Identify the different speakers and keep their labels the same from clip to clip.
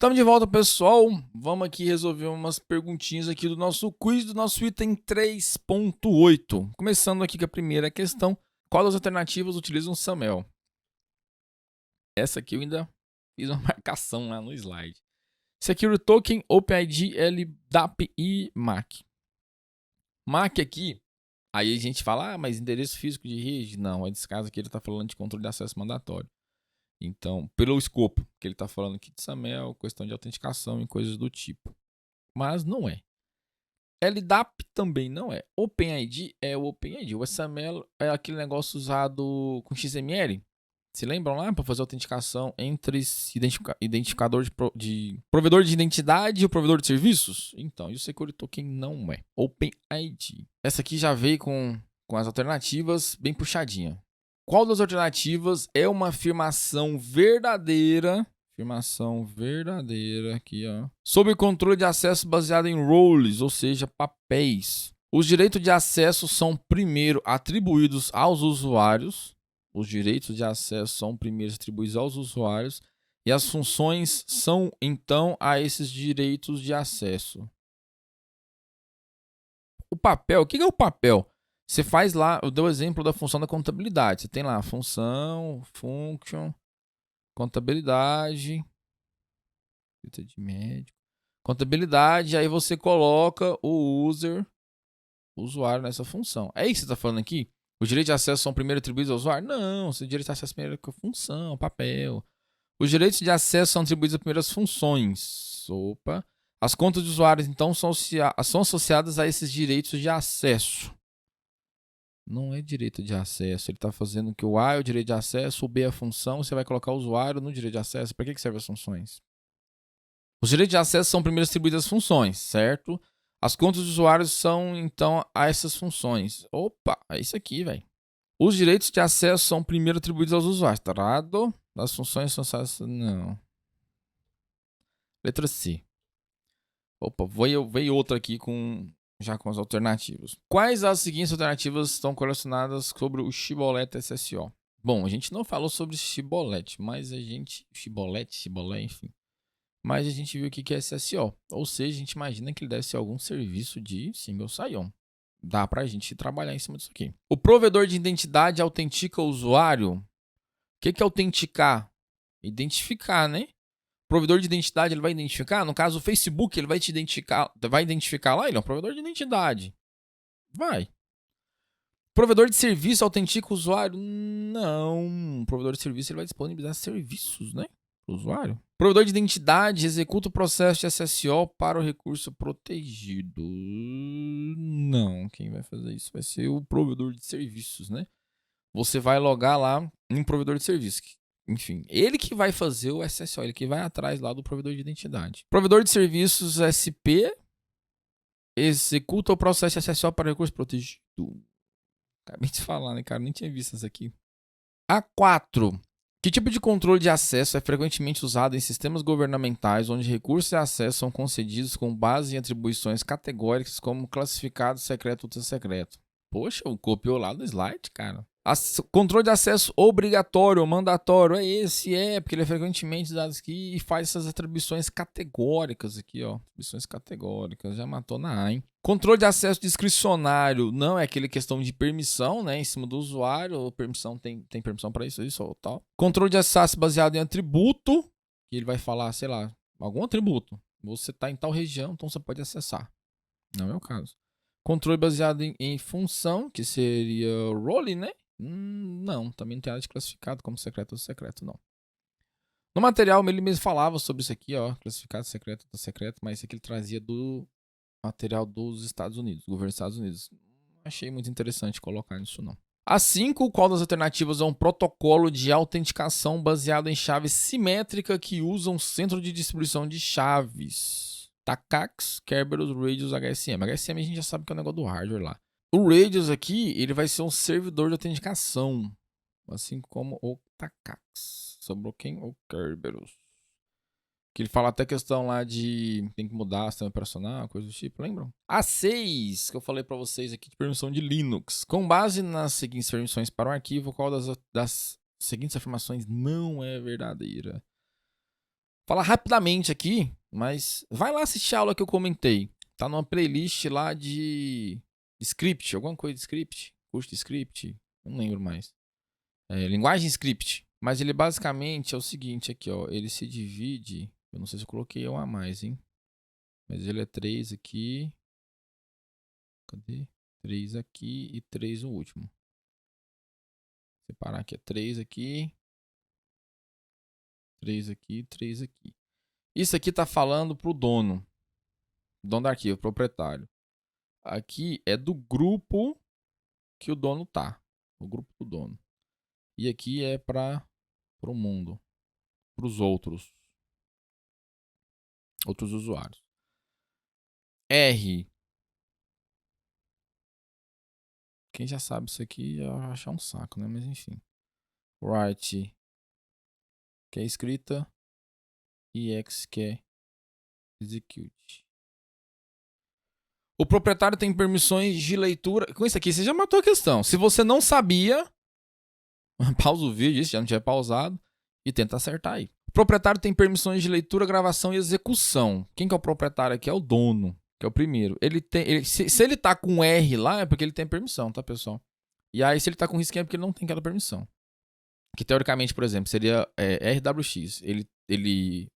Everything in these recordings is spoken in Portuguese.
Speaker 1: Estamos de volta, pessoal. Vamos aqui resolver umas perguntinhas aqui do nosso quiz, do nosso item 3.8. Começando aqui com a primeira questão. Qual das alternativas utiliza um SAML? Essa aqui eu ainda fiz uma marcação lá no slide. Security Token, OpenID, LDAP e MAC. MAC aqui, aí a gente fala, mas endereço físico de rede? Não, nesse caso aqui ele está falando de controle de acesso mandatório. Então, pelo escopo que ele está falando aqui de SAML, questão de autenticação e coisas do tipo. Mas não é. LDAP também não é. OpenID é o OpenID. O SAML é aquele negócio usado com XML. Se lembram lá? Para fazer autenticação entre identificador de provedor de identidade e o provedor de serviços? Então, e o Security Token não é. OpenID. Essa aqui já veio com as alternativas bem puxadinha. Qual das alternativas é uma afirmação verdadeira? Afirmação verdadeira aqui, ó. Sobre controle de acesso baseado em roles, ou seja, papéis. Os direitos de acesso são primeiro atribuídos aos usuários. Os direitos de acesso são primeiro atribuídos aos usuários. E as funções são, então, a esses direitos de acesso. O papel, o que é o papel? Você faz lá, eu dei o exemplo da função da contabilidade. Você tem lá a função, function, contabilidade, de médico, contabilidade, aí você coloca o usuário nessa função. É isso que você está falando aqui? Os direitos de acesso são primeiro atribuídos ao usuário? Não, os direitos de acesso primeiro com a função, papel. Os direitos de acesso são atribuídos às primeiras funções. Opa. As contas de usuários, então, são associadas a esses direitos de acesso. Não é direito de acesso. Ele está fazendo que o A é o direito de acesso, o B é a função, você vai colocar o usuário no direito de acesso. Para que servem as funções? Os direitos de acesso são primeiro atribuídos às funções, certo? As contas dos usuários são, então, a essas funções. Opa, é isso aqui, velho. Os direitos de acesso são primeiro atribuídos aos usuários. Tarado. As funções são... Não. Letra C. Opa, veio outra aqui já com as alternativas. Quais as seguintes alternativas estão correlacionadas sobre o Shibboleth SSO? Bom, a gente não falou sobre Shibboleth, mas a gente... Shibboleth, enfim. Mas a gente viu aqui que é SSO. Ou seja, a gente imagina que ele deve ser algum serviço de single sign-on. Dá pra gente trabalhar em cima disso aqui. O provedor de identidade autentica o usuário? O que é autenticar? Identificar, né? O provedor de identidade ele vai identificar? No caso, o Facebook ele vai te identificar lá? Ele é um provedor de identidade. Vai. Provedor de serviço autentica o usuário? Não. O provedor de serviço ele vai disponibilizar serviços, né? Para o usuário. O provedor de identidade executa o processo de SSO para o recurso protegido. Não. Quem vai fazer isso vai ser o provedor de serviços, né? Você vai logar lá em provedor de serviço. Enfim, ele que vai fazer o SSO, ele que vai atrás lá do provedor de identidade. Provedor de serviços SP executa o processo de SSO para o recurso protegido. Acabei de falar, né, cara? Nem tinha visto isso aqui. A4. Que tipo de controle de acesso é frequentemente usado em sistemas governamentais onde recursos e acesso são concedidos com base em atribuições categóricas como classificado, secreto ou ultra secreto? Poxa, copiou lá do slide, cara. Controle de acesso obrigatório, mandatório, porque ele é frequentemente usado aqui e faz essas atribuições categóricas aqui, ó. Atribuições categóricas, já matou na A, hein? Controle de acesso discricionário, não é aquele questão de permissão, né, em cima do usuário, permissão tem permissão para isso ou tal. Controle de acesso baseado em atributo, que ele vai falar, sei lá, algum atributo. Você está em tal região, então você pode acessar. Não é o caso. Controle baseado em função, que seria role, né? Não, também não tem nada de classificado como secreto ou secreto, não. No material, ele mesmo falava sobre isso aqui, ó, classificado, secreto ou secreto, mas isso aqui ele trazia do material dos Estados Unidos, do governo dos Estados Unidos. Não achei muito interessante colocar nisso, não. A5, qual das alternativas é um protocolo de autenticação baseado em chave simétrica que usa um centro de distribuição de chaves? TACAX, Kerberos, Radius, HSM. HSM a gente já sabe que é o negócio do hardware lá. O Radius aqui, ele vai ser um servidor de autenticação, assim como o TACAX. Sobrou quem? O Kerberos. Que ele fala até questão lá de tem que mudar o sistema operacional, coisa do tipo, lembram? A6, que eu falei para vocês aqui de permissão de Linux. Com base nas seguintes permissões para o arquivo, qual das seguintes afirmações não é verdadeira? falar rapidamente aqui, mas vai lá assistir a aula que eu comentei. Tá numa playlist lá de script, alguma coisa de script, curso de script, não lembro mais. Linguagem script. Mas ele basicamente é o seguinte aqui, ó. Ele se divide. Eu não sei se eu coloquei um a mais, hein? Mas ele é 3 aqui. Cadê? 3 aqui e 3 no último. Separar aqui, é 3 aqui. 3 aqui, 3 aqui. Isso aqui tá falando pro dono. Dono do arquivo, proprietário. Aqui é do grupo que o dono tá. O grupo do dono. E aqui é para o mundo. Para os outros usuários. R. Quem já sabe isso aqui já vai achar um saco, né? Mas enfim. Write, que é escrita. E X, que é execute. O proprietário tem permissões de leitura. Com isso aqui, você já matou a questão. Se você não sabia, pausa o vídeo, se já não tiver pausado, e tenta acertar aí. O proprietário tem permissões de leitura, gravação e execução. Quem que é o proprietário aqui? É o dono, que é o primeiro. Se ele tá com R lá, é porque ele tem permissão, tá, pessoal? E aí, se ele tá com risquinho, é porque ele não tem aquela permissão. Que, teoricamente, por exemplo, seria RWX.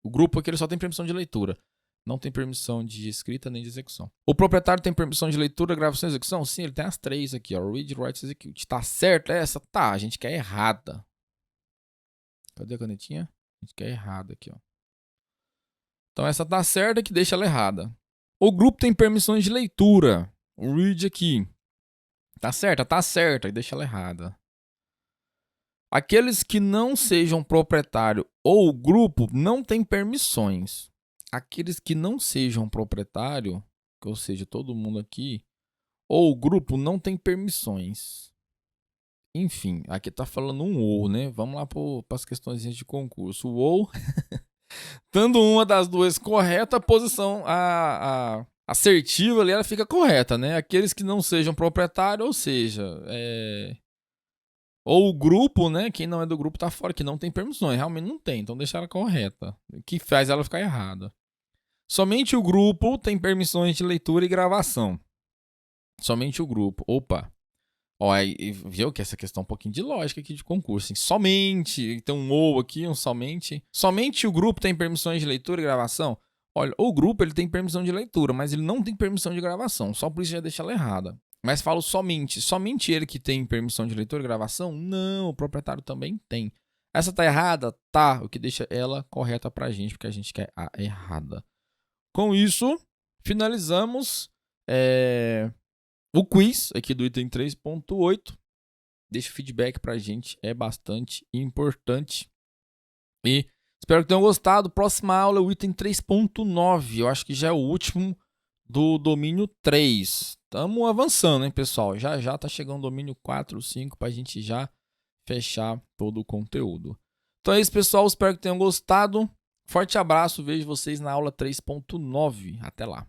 Speaker 1: O grupo aqui ele só tem permissão de leitura. Não tem permissão de escrita nem de execução. O proprietário tem permissão de leitura, gravação e execução? Sim, ele tem as 3 aqui, ó. Read, write, execute. Tá certo essa? Tá, a gente quer errada. Cadê a canetinha? A gente quer errada aqui, ó. Então essa tá certa, que deixa ela errada. O grupo tem permissões de leitura. O read aqui. Tá certa, e deixa ela errada. Aqueles que não sejam proprietário ou grupo não têm permissões. Aqueles que não sejam proprietário, ou seja, todo mundo aqui, ou o grupo não tem permissões. Enfim, aqui tá falando um ou, né? Vamos lá para as questões de concurso. O ou, dando uma das duas correta, a posição a assertiva ali, ela fica correta, né? Aqueles que não sejam proprietário, ou seja, ou o grupo, né? Quem não é do grupo tá fora, que não tem permissões. Realmente não tem, então deixa ela correta. O que faz ela ficar errada. Somente o grupo tem permissões de leitura e gravação. Somente o grupo. Opa. Ó, aí, viu que essa questão é um pouquinho de lógica aqui de concurso. Hein? Somente. Tem um ou aqui, um somente. Somente o grupo tem permissões de leitura e gravação? Olha, o grupo ele tem permissão de leitura, mas ele não tem permissão de gravação. Só por isso já deixa ela errada. Mas falo somente. Somente ele que tem permissão de leitura e gravação? Não, o proprietário também tem. Essa tá errada? Tá. O que deixa ela correta pra gente, porque a gente quer a errada. Com isso, finalizamos o quiz aqui do item 3.8. Deixa o feedback pra gente, é bastante importante. E espero que tenham gostado. Próxima aula é o item 3.9. Eu acho que já é o último do domínio 3. Estamos avançando, hein, pessoal? Já tá chegando o domínio 4, 5 pra gente já fechar todo o conteúdo. Então é isso, pessoal. Espero que tenham gostado. Forte abraço, vejo vocês na aula 3.9. Até lá.